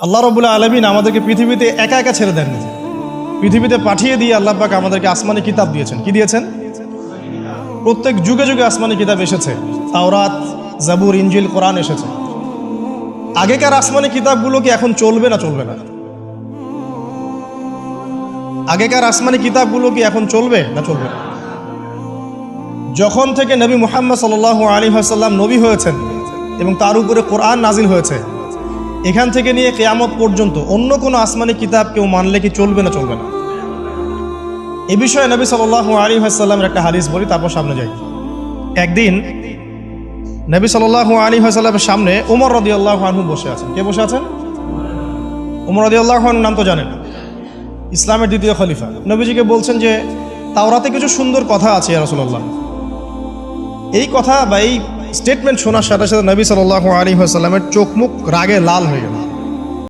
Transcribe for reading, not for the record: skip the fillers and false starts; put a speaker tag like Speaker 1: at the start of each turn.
Speaker 1: আল্লাহ রাব্বুল আলামিন আমাদেরকে পৃথিবীতে একা একা ছেড়ে দেননি, পৃথিবীতে পাঠিয়ে দিয়ে আল্লাহ পাক আমাদেরকে আসমানি কিতাব দিয়েছেন। কি দিয়েছেন? প্রত্যেক যুগে যুগে আসমানি কিতাব এসেছে। তাওরাত, জাবুর, ইনজিল, কোরআন এসেছে। আগেকার আসমানি কিতাবগুলো কি এখন চলবে না চলবে না? আগেকার আসমানি কিতাবগুলো কি এখন চলবে না চলবে না? যখন থেকে নবী মুহাম্মদ সাল্লাল্লাহু আলাইহি ওয়াসাল্লাম নবী হয়েছেন এবং তার উপরে কোরআন নাজিল হয়েছে, এখান থেকে নিয়ে কিয়ামত পর্যন্ত অন্য কোনো আসমানি কিতাব কেউ মানলে কি চলবে না চলবে না? এ বিষয়ে নবী সাল্লাল্লাহু আলাইহি ওয়াসাল্লামের একটা হাদিস বলি, তারপর সামনে যাই। একদিন নবী সাল্লাল্লাহু আলাইহি ওয়াসাল্লামের সামনে ওমর রাদিয়াল্লাহু আনহু বসে আছেন। কে বসে আছেন? ওমর রাদিয়াল্লাহু আনহুর নাম তো জানেন, ইসলামের দ্বিতীয় খলিফা। নবীজিকে বলছেন যে তাওরাতে কিছু সুন্দর কথা আছে ইয়া রাসূলুল্লাহ। এই কথা বা এই স্টেটমেন্ট শোনার সাথে সাথে নবী সাল্লাল্লাহু আলাইহি ওয়াসাল্লামের চোখ মুখ রাগে লাল হয়ে গেল।